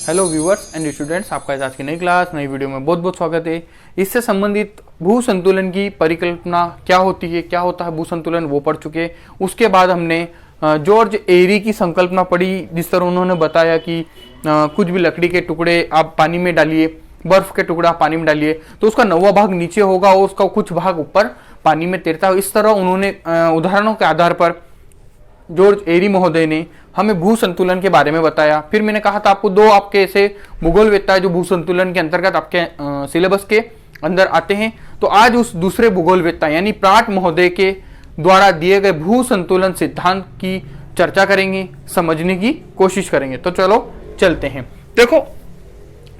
Hello viewers and students, आपका आज की नई क्लास नई वीडियो में बहुत बहुत स्वागत है। इससे संबंधित भू संतुलन की परिकल्पना क्या होती है, क्या होता है भू संतुलन, वो पढ़ चुके। उसके बाद हमने जॉर्ज एरी की संकल्पना पढ़ी, जिस तरह उन्होंने बताया कि कुछ भी लकड़ी के टुकड़े आप पानी में डालिए, बर्फ के टुकड़ा पानी में डालिए तो उसका 9वां भाग नीचे होगा और उसका कुछ भाग ऊपर पानी में तैरता है। इस तरह उन्होंने उदाहरणों के आधार पर जॉर्ज एरी महोदय ने हमें भू संतुलन के बारे में बताया। फिर मैंने कहा था आपको दो आपके ऐसे भूगोलवेत्ता है जो भू संतुलन के अंतर्गत आपके सिलेबस के अंदर आते हैं। तो आज उस दूसरे भूगोलवेत्ता यानी प्राट महोदय के द्वारा दिए गए भू संतुलन सिद्धांत की चर्चा करेंगे, समझने की कोशिश करेंगे। तो चलो चलते हैं। देखो,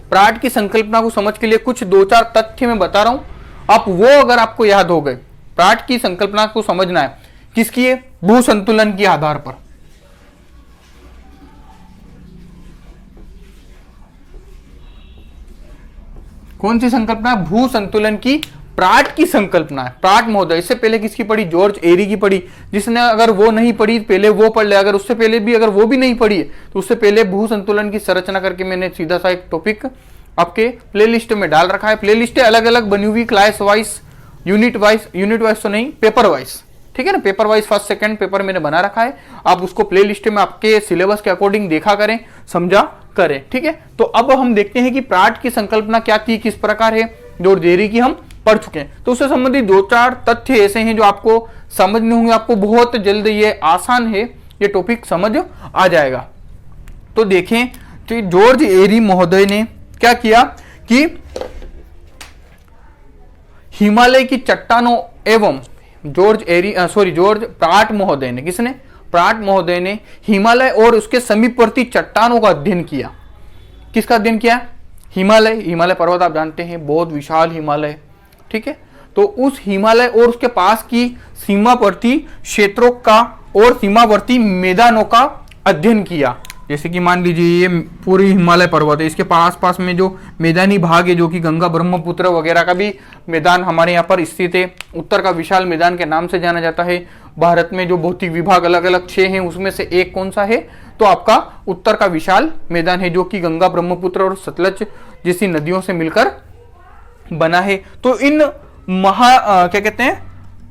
प्राट की संकल्पना को समझ के लिए कुछ दो चार तथ्य मैं बता रहा हूं, आप वो अगर आपको याद हो गए। प्राट की संकल्पना को समझना है किसकी है? भू संतुलन के आधार पर। कौन सी संकल्पना? भू संतुलन की प्राट की संकल्पना है। प्राट महोदय, इससे पहले किसकी पढ़ी? जॉर्ज एरी की पढ़ी। जिसने अगर वो नहीं पढ़ी पहले वो पढ़ ले, अगर उससे पहले भी अगर वो भी नहीं पढ़ी तो उससे पहले भू संतुलन की संरचना करके मैंने सीधा सा एक टॉपिक आपके प्लेलिस्ट में डाल रखा है। प्लेलिस्ट अलग अलग बनी हुई, क्लास वाइज, यूनिट वाइज तो नहीं, पेपर वाइज, ठीक है ना। Paper wise first second paper मैंने बना रखा है। आप उसको प्ले लिस्ट में आपके सिलेबस के अकॉर्डिंग देखा करें, समझा करें, ठीक है। तो अब हम देखते हैं कि प्राट की संकल्पना क्या थी, किस प्रकार है। जॉर्ज एरी की हम पढ़ चुके हैं, तो उससे संबंधित दो चार तथ्य ऐसे हैं जो आपको समझने होंगे। आपको बहुत जल्द, ये आसान है, ये टॉपिक समझ आ जाएगा। तो देखें कि जॉर्ज एरी महोदय ने क्या किया कि हिमालय की चट्टानों एवं जॉर्ज प्राट महोदय ने, किसने? प्राट महोदय ने हिमालय और उसके समीपवर्ती चट्टानों का अध्ययन किया। किसका अध्ययन किया? हिमालय पर्वत आप जानते हैं, बहुत विशाल हिमालय, ठीक है। तो उस हिमालय और उसके पास की सीमावर्ती क्षेत्रों का और सीमावर्ती मैदानों का अध्ययन किया। जैसे कि मान लीजिए ये पूरी हिमालय पर्वत है, इसके पास में जो मैदानी भाग है जो कि गंगा ब्रह्मपुत्र वगैरह का भी मैदान हमारे यहाँ पर स्थित है। उत्तर का विशाल मैदान के नाम से जाना जाता है। भारत में जो भौतिक विभाग अलग अलग 6 हैं उसमें से एक कौन सा है? तो आपका उत्तर का विशाल मैदान है जो कि गंगा ब्रह्मपुत्र और सतलज जैसी नदियों से मिलकर बना है। तो इन क्या कहते हैं,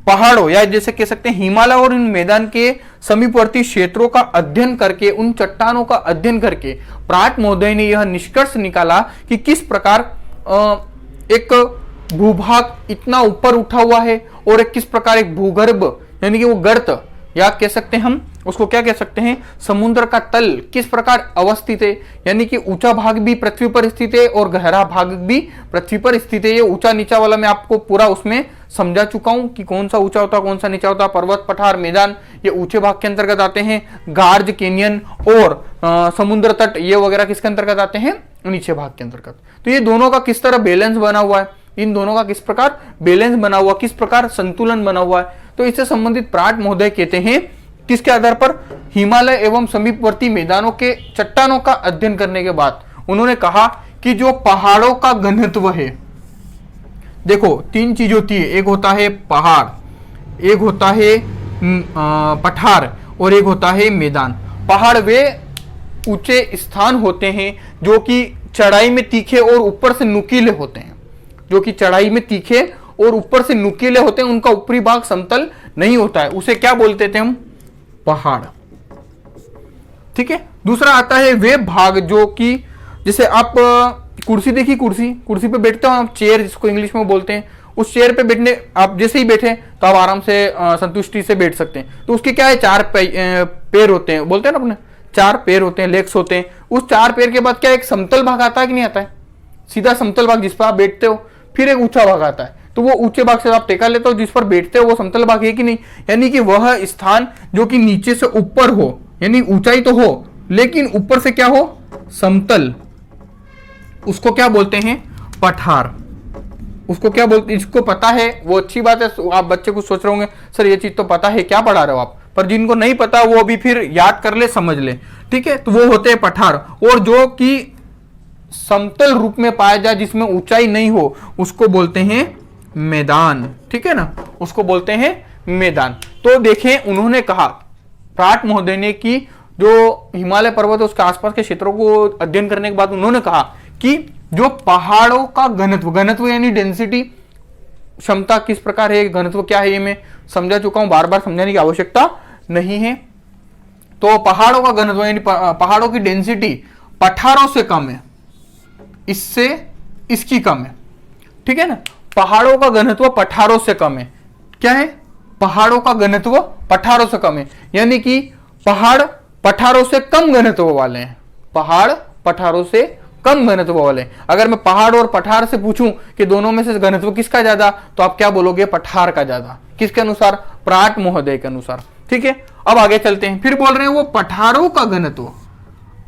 पहाड़ों या जैसे कह सकते हैं हिमालय और इन मैदान के समीपवर्ती क्षेत्रों का अध्ययन करके, उन चट्टानों का अध्ययन करके प्राट महोदय ने यह निष्कर्ष निकाला कि किस प्रकार एक भूभाग इतना ऊपर उठा हुआ है और एक किस प्रकार एक भूगर्भ यानी कि वो गर्त, या कह सकते हैं हम उसको क्या कह सकते हैं, समुद्र का तल किस प्रकार अवस्थित है। यानी कि ऊंचा भाग भी पृथ्वी पर स्थित है और गहरा भाग भी पृथ्वी पर स्थित है। ये ऊंचा नीचा वाला मैं आपको पूरा उसमें समझा चुका हूं कि कौन सा ऊंचा होता है, कौन सा नीचा होता है। पर्वत, पठार, मैदान ये ऊंचे भाग के अंतर्गत आते हैं। गार्ज, कैनियन और समुद्र तट ये वगैरह किसके अंतर्गत आते हैं? नीचे भाग के अंतर्गत। तो ये दोनों का किस तरह बैलेंस बना हुआ है, इन दोनों का किस प्रकार बैलेंस बना हुआ, किस प्रकार संतुलन बना हुआ है। तो इससे संबंधित प्राट महोदय कहते हैं किसके आधार पर? हिमालय एवं समीपवर्ती मैदानों के चट्टानों का अध्ययन करने के बाद उन्होंने कहा कि जो पहाड़ों का घनत्व है, देखो 3 चीज होती है, एक होता है पहाड़, एक होता है पठार और एक होता है मैदान। पहाड़ वे ऊंचे स्थान होते हैं जो कि चढ़ाई में तीखे और ऊपर से नुकीले होते हैं, जो कि चढ़ाई में तीखे और ऊपर से नुकीले होते हैं। उनका ऊपरी भाग समतल नहीं होता है, उसे क्या बोलते थे हम? पहाड़, ठीक है। दूसरा आता है वे भाग जो कि जैसे आप कुर्सी देखी, कुर्सी पे बैठते हो आप, चेयर जिसको इंग्लिश में बोलते हैं, उस चेयर पे बैठने आप जैसे ही बैठे तो आप आराम से संतुष्टि से बैठ सकते हैं। तो उसके क्या है? 4 पैर होते हैं, बोलते हैं ना अपने, 4 पैर होते हैं, लेग्स होते हैं। उस 4 पैर के बाद क्या एक समतल भाग आता है कि नहीं आता है? सीधा समतल भाग जिस पर आप बैठते हो, फिर एक ऊंचा भाग आता है। तो वो ऊंचे भाग से आप टेका लेते हो, जिस पर बैठते हो वो समतल भाग है कि नहीं? यानी कि वह स्थान जो कि नीचे से ऊपर हो, यानी ऊंचाई तो हो लेकिन ऊपर से क्या हो? समतल, उसको क्या बोलते हैं? पठार। उसको क्या बोलते? इसको पता है वो अच्छी बात है। आप बच्चे कुछ सोच रहे होंगे सर ये चीज तो पता है, क्या पढ़ा रहे हो आप? पर जिनको नहीं पता वो अभी फिर याद कर ले, समझ ले, ठीक है। तो वो होते हैं पठार। और जो कि समतल रूप में पाया जाए, जिसमें ऊंचाई नहीं हो, उसको बोलते हैं मैदान, ठीक है ना, उसको बोलते हैं मैदान। तो देखें उन्होंने कहा प्राट महोदय ने कि जो हिमालय पर्वत है उसके आसपास के क्षेत्रों को अध्ययन करने के बाद उन्होंने कहा कि जो पहाड़ों का घनत्व, घनत्व यानी डेंसिटी, क्षमता किस प्रकार है, घनत्व क्या है, ये मैं समझा चुका हूं, बार बार समझाने की आवश्यकता नहीं है। तो पहाड़ों का घनत्व यानी पहाड़ों की डेंसिटी पठारों से कम है, इससे इसकी कम है, ठीक है ना। पहाड़ों का घनत्व पठारों से कम है, क्या है, पहाड़ों का घनत्व पठारों से कम है, यानी कि पहाड़ पठारों से कम घनत्व वाले हैं, पहाड़ पठारों से कम घनत्व वाले हैं। अगर मैं पहाड़ और पठार से पूछूं कि दोनों में से घनत्व किसका ज्यादा, तो आप क्या बोलोगे, पठार का ज्यादा। किसके अनुसार, प्राट महोदय के अनुसार, ठीक है। अब आगे चलते हैं, फिर बोल रहे हैं वो पठारों का घनत्व,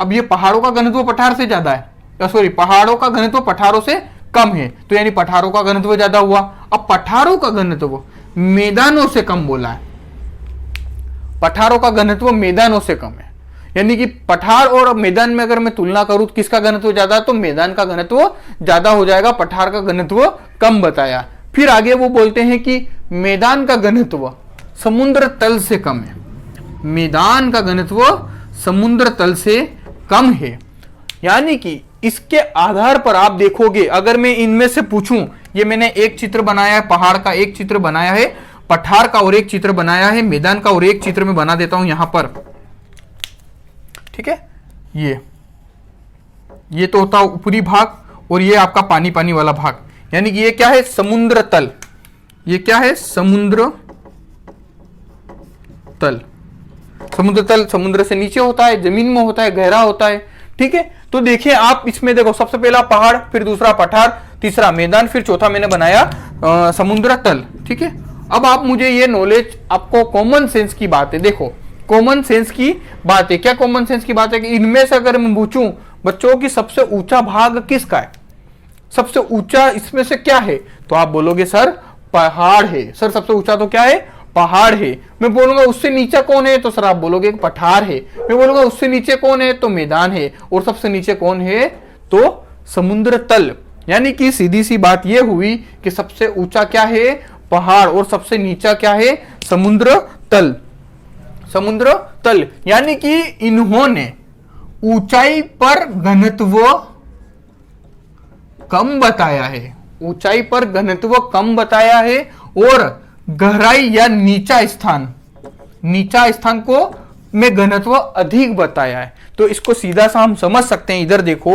अब ये पहाड़ों का घनत्व पठार से ज्यादा है, सॉरी पहाड़ों का घनत्व पठारों से कम है, तो यानी पठारों का घनत्व ज्यादा हुआ। अब पठारों का घनत्व मैदानों से कम बोला है, पठारों का घनत्व मैदानों से कम है, यानी कि पठार और मैदान में अगर मैं तुलना करूं तो किसका घनत्व ज्यादा, तो मैदान का घनत्व ज्यादा हो जाएगा, पठार का घनत्व कम बताया। फिर आगे वो बोलते हैं कि मैदान का घनत्व समुद्र तल से कम है, मैदान का घनत्व समुद्र तल से कम है, यानी कि इसके आधार पर आप देखोगे, अगर मैं इनमें से पूछूं, ये मैंने एक चित्र बनाया है, पहाड़ का एक चित्र बनाया है, पठार का और एक चित्र बनाया है, मैदान का और एक चित्र में बना देता हूं यहां पर, ठीक है। ये तो होता ऊपरी भाग और ये आपका पानी पानी वाला भाग, यानी कि ये क्या है, समुद्र तल, ये क्या है, समुद्र तल। समुद्र तल समुद्र से नीचे होता है, जमीन में होता है, गहरा होता है, ठीक है। तो देखिए आप इसमें देखो, सबसे पहला पहाड़, फिर दूसरा पठार, तीसरा मैदान, फिर चौथा मैंने बनाया समुद्र तल, ठीक है। अब आप मुझे ये नॉलेज, आपको कॉमन सेंस की बात है, देखो कॉमन सेंस की बात है, क्या कॉमन सेंस की बात है कि इनमें से अगर मैं पूछूं बच्चों की सबसे ऊंचा भाग किसका है, सबसे ऊंचा इसमें से क्या है, तो आप बोलोगे सर पहाड़ है, सर सबसे ऊंचा तो क्या है, पहाड़ है। मैं बोलूंगा उससे नीचे कौन है, तो सर आप बोलोगे पठार है। मैं बोलूंगा उससे नीचे कौन है, तो मैदान है, और सबसे नीचे कौन है, तो समुद्र तल। यानी कि सीधी सी बात यह हुई कि सबसे ऊंचा क्या है, पहाड़, और सबसे नीचा क्या है, समुद्र तल, समुद्र तल। यानी कि इन्होंने ऊंचाई पर घनत्व कम बताया है, ऊंचाई पर घनत्व कम बताया है, और गहराई या नीचा स्थान को में घनत्व अधिक बताया है। तो इसको सीधा सा हम समझ सकते हैं, इधर देखो,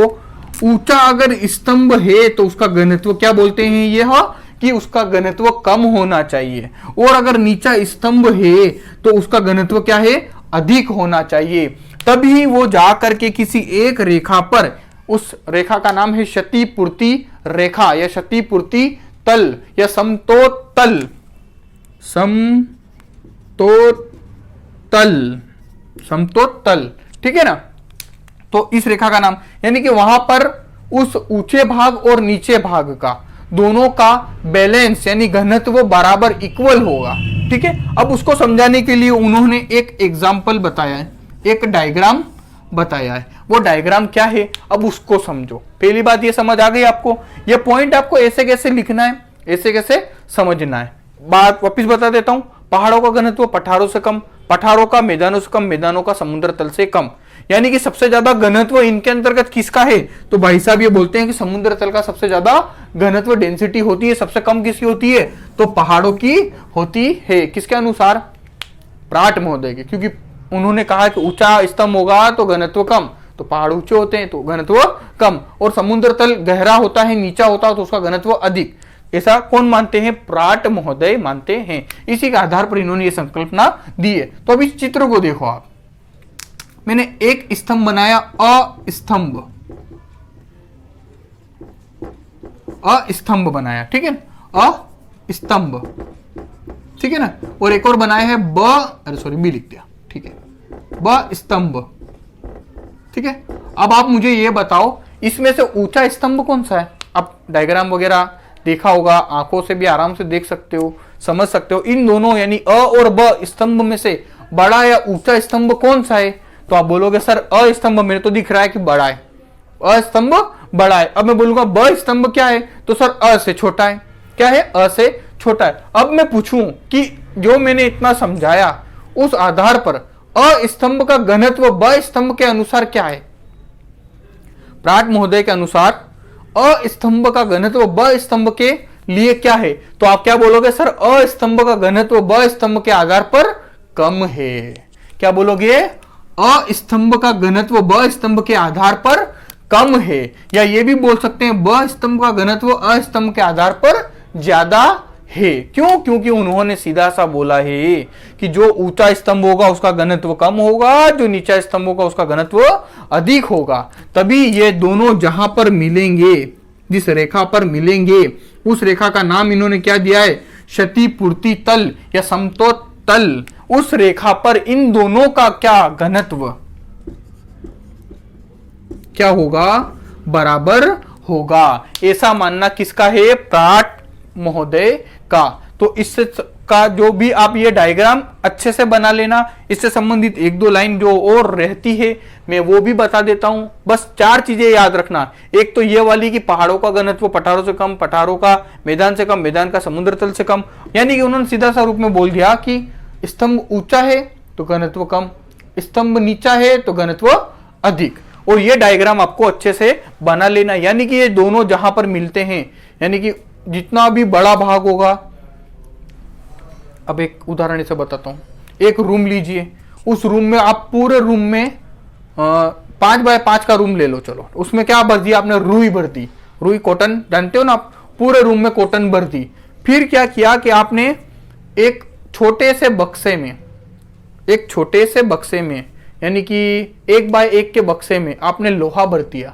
ऊंचा अगर स्तंभ है तो उसका घनत्व क्या बोलते हैं, यह कि उसका घनत्व कम होना चाहिए, और अगर नीचा स्तंभ है तो उसका घनत्व क्या है, अधिक होना चाहिए। तभी वो जा करके किसी एक रेखा पर, उस रेखा का नाम है क्षतिपूर्ति रेखा या क्षतिपूर्ति तल या समतोतल, समतोतल, ठीक है ना। तो इस रेखा का नाम, यानी कि वहां पर उस ऊंचे भाग और नीचे भाग का दोनों का बैलेंस यानी घनत्व बराबर इक्वल होगा, ठीक है। अब उसको समझाने के लिए उन्होंने एक एग्जाम्पल बताया है, एक डायग्राम बताया है। वो डायग्राम क्या है, अब उसको समझो। पहली बात ये समझ आ गई आपको, ये पॉइंट आपको ऐसे कैसे लिखना है, ऐसे कैसे समझना है। बात वापिस बता देता हूं, पहाड़ों का घनत्व पठारों से कम, पठारों का मैदानों से कम, मैदानों का समुद्र तल से कम। यानी कि सबसे ज्यादा घनत्व इनके अंतर्गत किसका है, तो भाई साहब ये बोलते हैं कि समुद्र तल का सबसे ज्यादा घनत्व डेंसिटी होती है, सबसे कम किसकी होती है, तो पहाड़ों की होती है। किसके अनुसार, प्राट महोदय के, क्योंकि उन्होंने कहा कि ऊंचा स्तंभ होगा तो घनत्व कम, तो पहाड़ ऊंचे होते हैं तो घनत्व कम, और समुद्र तल गहरा होता है, नीचा होता है तो उसका घनत्व अधिक। ऐसा कौन मानते हैं, प्राट महोदय मानते हैं। इसी के आधार पर इन्होंने ये संकल्पना दी है। तो अब इस चित्र को देखो आप, मैंने एक स्तंभ बनाया, अस्तंभ बनाया, ठीक है, अस्तंभ, ठीक है ना, और एक और बनाया है बी लिख दिया, ठीक है, स्तंभ, ठीक है। अब आप मुझे ये बताओ इसमें से ऊंचा स्तंभ कौन सा है। आप डायग्राम वगैरह देखा होगा, आंखों से भी आराम से देख सकते हो, समझ सकते हो। इन दोनों यानी अ और ब स्तंभ में से बड़ा या ऊंचा स्तंभ कौन सा है, तो आप बोलोगे सर अ स्तंभ मेरे तो दिख रहा है कि बड़ा है, अ स्तंभ बड़ा है। अब मैं बोलूंगा ब स्तंभ क्या है, तो सर अ से छोटा है। क्या है, अ से छोटा है। अब मैं पूछूं कि जो मैंने इतना समझाया उस आधार पर अ स्तंभ का घनत्व ब स्तंभ के अनुसार क्या है? प्राट महोदय के अनुसार अ स्तंभ का घनत्व ब स्तंभ के लिए क्या है? तो आप क्या बोलोगे सर, अ स्तंभ का घनत्व ब स्तंभ के आधार पर कम है। क्या बोलोगे? अ स्तंभ का घनत्व ब स्तंभ के आधार पर कम है, या ये भी बोल सकते हैं ब स्तंभ का घनत्व अ स्तंभ के आधार पर ज्यादा है। क्यों? क्योंकि उन्होंने सीधा सा बोला है कि जो ऊंचा स्तंभ होगा उसका घनत्व कम होगा, जो नीचा स्तंभ होगा उसका घनत्व अधिक होगा। तभी ये दोनों जहां पर मिलेंगे, जिस रेखा पर मिलेंगे, उस रेखा का नाम इन्होंने क्या दिया है? क्षतिपूर्ति तल या समतोल तल। उस रेखा पर इन दोनों का क्या घनत्व क्या होगा? बराबर होगा। ऐसा मानना किसका है? प्राट महोदय का। तो इससे का जो भी आप ये डायग्राम अच्छे से बना लेना। इससे संबंधित एक दो लाइन जो और रहती है मैं वो भी बता देता हूं। बस 4 चीजें याद रखना। एक तो ये वाली कि पहाड़ों का घनत्व पठारों से कम, पठारों का मैदान से कम, मैदान का समुद्र तल से कम। यानी कि उन्होंने सीधा सा रूप में बोल दिया कि स्तंभ ऊंचा है तो घनत्व कम, स्तंभ नीचा है तो घनत्व अधिक। और ये डायग्राम आपको अच्छे से बना लेना। यानी कि ये दोनों जहां पर मिलते हैं, यानी कि जितना भी बड़ा भाग होगा, अब एक उदाहरण से बताता हूं। एक रूम लीजिए, उस रूम में आप पूरे रूम में 5 बाय 5 का रूम ले लो। चलो, उसमें क्या भर दिया आपने? रुई भर दी। रुई कॉटन जानते हो ना आप, पूरे रूम में कॉटन भर दी। फिर क्या किया कि आपने एक छोटे से बक्से में यानी कि 1 बाय 1 के बक्से में आपने लोहा भर दिया।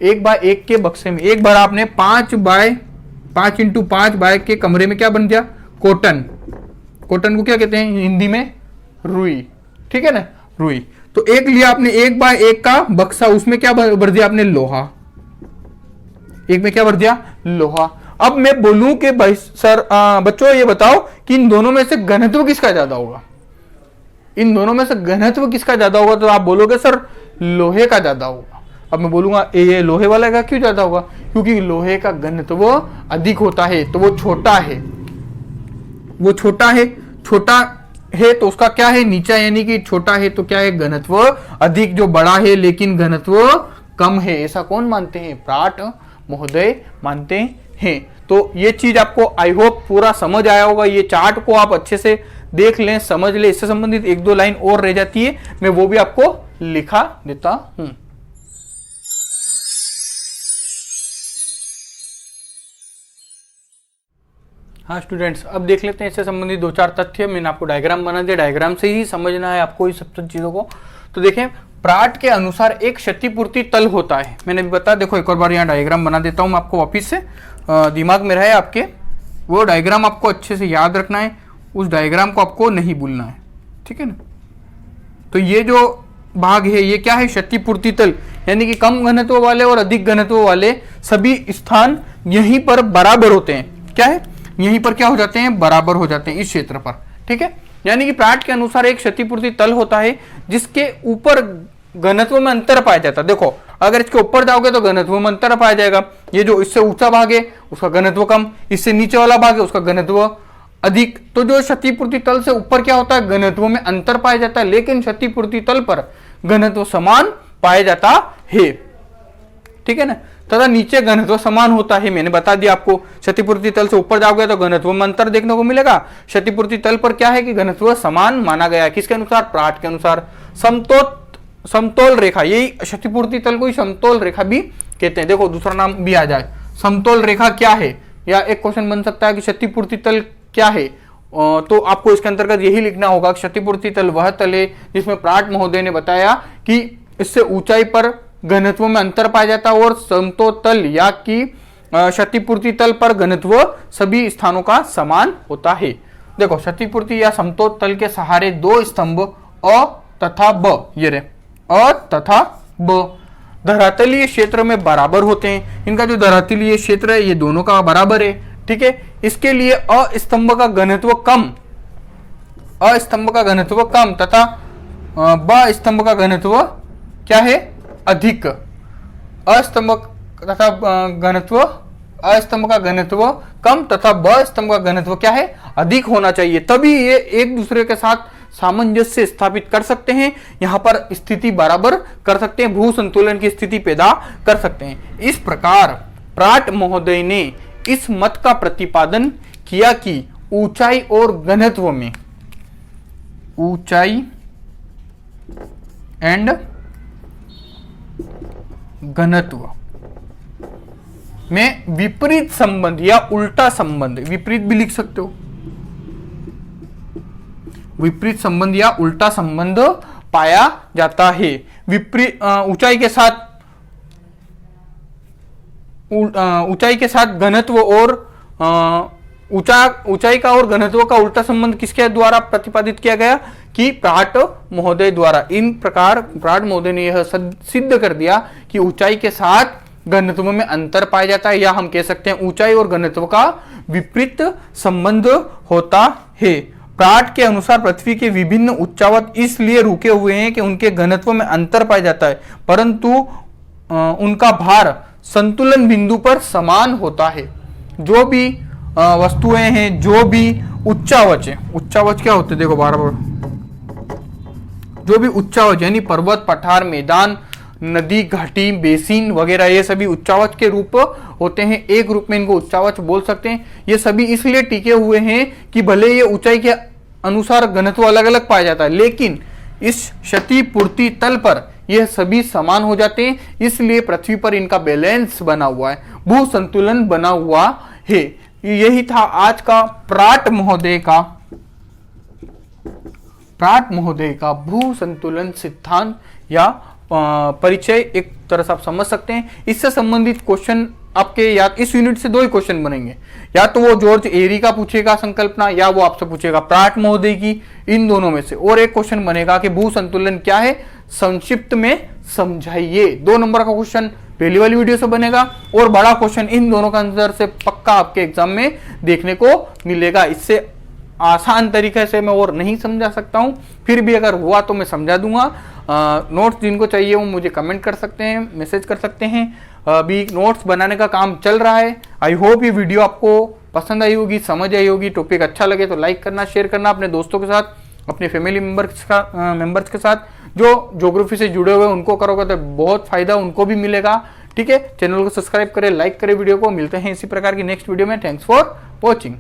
1 बाय 1 के बक्से में एक बार आपने 5 बाय 5 इंटू 5 बाय के कमरे में क्या बन गया? कॉटन। कॉटन को क्या कहते हैं हिंदी में? रुई। ठीक है ना, रुई। तो एक लिया आपने 1 बाय 1 का बक्सा, उसमें क्या भर दिया आपने? लोहा। एक में क्या भर दिया? लोहा। अब मैं बोलूं कि भाई सर बच्चों ये बताओ कि इन दोनों में से घनत्व किसका ज्यादा होगा? इन दोनों में से घनत्व किसका ज्यादा होगा? तो आप बोलोगे सर लोहे का ज्यादा होगा। अब मैं बोलूंगा ये लोहे वाला का क्यों ज्यादा होगा? क्योंकि लोहे का घनत्व अधिक होता है, तो वो छोटा है। वो छोटा है तो उसका क्या है? नीचा। यानी कि छोटा है तो क्या है? घनत्व अधिक। जो बड़ा है लेकिन घनत्व कम है। ऐसा कौन मानते हैं? प्राट महोदय मानते हैं। तो ये चीज आपको आई होप पूरा समझ आया होगा। ये चार्ट को आप अच्छे से देख लें, समझ लें। इससे संबंधित एक दो लाइन और रह जाती है, मैं वो भी आपको लिखा देता हूं। हाँ स्टूडेंट्स, अब देख लेते हैं इससे संबंधित 2-4 तथ्य। मैंने आपको डायग्राम बना दिया, डायग्राम से ही समझना है आपको इस सब चीजों को। तो देखें, प्राट के अनुसार एक क्षतिपूर्ति तल होता है। मैंने भी बता, देखो एक और बार यहाँ डायग्राम बना देता हूँ मैं आपको वापिस से, दिमाग में रहे आपके। वो डायग्राम आपको अच्छे से याद रखना है, उस डायग्राम को आपको नहीं भूलना है। ठीक है ना। तो ये जो भाग है ये क्या है? क्षतिपूर्ति तल। यानी कि कम घनत्व वाले और अधिक घनत्व वाले सभी स्थान यहीं पर बराबर होते हैं। क्या है? यहीं पर क्या हो जाते हैं? बराबर हो जाते हैं इस क्षेत्र पर। ठीक है। यानी कि प्राट के अनुसार एक क्षतिपूर्ति तल होता है जिसके ऊपर घनत्व में अंतर पाया जाता है। देखो, अगर इसके ऊपर जाओगे तो घनत्व में अंतर पाया जाएगा। ये जो इससे ऊंचा भाग है उसका घनत्व कम, इससे नीचे वाला भाग है उसका घनत्व अधिक। तो जो क्षतिपूर्ति तल से ऊपर क्या होता है? घनत्व में अंतर पाया जाता है, लेकिन क्षतिपूर्ति तल पर घनत्व समान पाया जाता है। ठीक है ना। तथा नीचे घनत्व समान होता है। मैंने बता दिया आपको, क्षतिपूर्ति तल से ऊपर जाओगे तो घनत्व में अंतर देखने को मिलेगा। क्षतिपूर्ति तल पर क्या है कि घनत्व समान माना गया है। किसके अनुसार? प्राट के अनुसार। समतोल रेखा, यही क्षतिपूर्ति तल को ही समतोल रेखा भी कहते हैं। देखो दूसरा नाम भी आ जाए, समतोल रेखा क्या है? या एक क्वेश्चन बन सकता है कि क्षतिपूर्ति तल क्या है? तो आपको इसके अंतर्गत यही लिखना होगा, क्षतिपूर्ति तल वह तल है जिसमें प्राट महोदय ने बताया कि इससे ऊंचाई पर घनत्व में अंतर पाया जाता है, और समतोल तल या कि क्षतिपूर्ति तल पर घनत्व सभी स्थानों का समान होता है। देखो, क्षतिपूर्ति या समतोल तल के सहारे 2 स्तंभ अ तथा ब, ये रहे अ तथा ब, धरातलीय क्षेत्र में बराबर होते हैं। इनका जो धरातलीय क्षेत्र है ये दोनों का बराबर है। ठीक है। इसके लिए अ स्तंभ का घनत्व कम, तथा ब स्तंभ का घनत्व क्या है? अधिक। अस्तंभ का घनत्व कम तथा ब स्तंभ का घनत्व क्या है? अधिक होना चाहिए। तभी ये एक दूसरे के साथ सामंजस्य स्थापित कर सकते हैं, यहाँ पर स्थिति बराबर कर सकते हैं, भू संतुलन की स्थिति पैदा कर सकते हैं। इस प्रकार प्राट महोदय ने इस मत का प्रतिपादन किया कि ऊंचाई और घनत्व में, ऊंचाई एंड घनत्व में विपरीत संबंध या उल्टा संबंध, विपरीत भी लिख सकते हो, विपरीत संबंध या उल्टा संबंध पाया जाता है। विपरीत ऊंचाई के साथ घनत्व और ऊंचाई का और घनत्व का उल्टा संबंध किसके द्वारा प्रतिपादित किया गया कि प्राट महोदय द्वारा। इन प्रकार प्राट महोदय ने यह सिद्ध कर दिया कि ऊंचाई के साथ घनत्व में अंतर पाया जाता है, या हम कह सकते हैं ऊंचाई और घनत्व का विपरीत संबंध होता है। प्राट के अनुसार पृथ्वी के विभिन्न उच्चावच इसलिए रुके हुए हैं कि उनके घनत्व में अंतर पाया जाता है, परंतु उनका भार संतुलन बिंदु पर समान होता है। जो भी वस्तुएं हैं, जो भी उच्चावच है, उच्चावच क्या होते हैं देखो बार बार, जो भी उच्चावच यानी पर्वत, पठार, मैदान, नदी, घाटी, बेसिन वगैरह, ये सभी उच्चावच के रूप होते हैं। एक रूप में इनको उच्चावच बोल सकते हैं। ये सभी इसलिए टिके हुए हैं कि भले ये ऊंचाई के अनुसार घनत्व अलग अलग पाया जाता है, लेकिन इस क्षतिपूर्ति तल पर यह सभी समान हो जाते हैं, इसलिए पृथ्वी पर इनका बैलेंस बना हुआ है, भू संतुलन बना हुआ है। यही था आज का प्राट महोदय का भू संतुलन सिद्धांत या परिचय, एक तरह से आप समझ सकते हैं। इससे संबंधित क्वेश्चन आपके या इस यूनिट से 2 ही क्वेश्चन बनेंगे, या तो वो जॉर्ज एरी का पूछेगा संकल्पना, या वो आपसे पूछेगा प्राट महोदय की, इन दोनों में से। और एक क्वेश्चन बनेगा कि भू संतुलन क्या है, संक्षिप्त में समझाइए। 2 नंबर का क्वेश्चन पहली वाली वीडियो से बनेगा, और बड़ा क्वेश्चन इन दोनों का आंसर से पक्का आपके एग्जाम में देखने को मिलेगा। इससे आसान तरीके से मैं और नहीं समझा सकता हूं, फिर भी अगर हुआ तो मैं समझा दूंगा। नोट्स जिनको चाहिए वो मुझे कमेंट कर सकते हैं, मैसेज कर सकते हैं। अभी नोट्स बनाने का काम चल रहा है। आई होप ये वीडियो आपको पसंद आई होगी, समझ आई होगी। टॉपिक अच्छा लगे तो लाइक करना, शेयर करना अपने दोस्तों के साथ, अपने फैमिली मेंबर्स के साथ। जो ज्योग्राफी से जुड़े हुए उनको करोगे तो बहुत फायदा उनको भी मिलेगा। ठीक है, चैनल को सब्सक्राइब करें, लाइक करें वीडियो को। मिलते हैं इसी प्रकार की नेक्स्ट वीडियो में। Thanks for watching.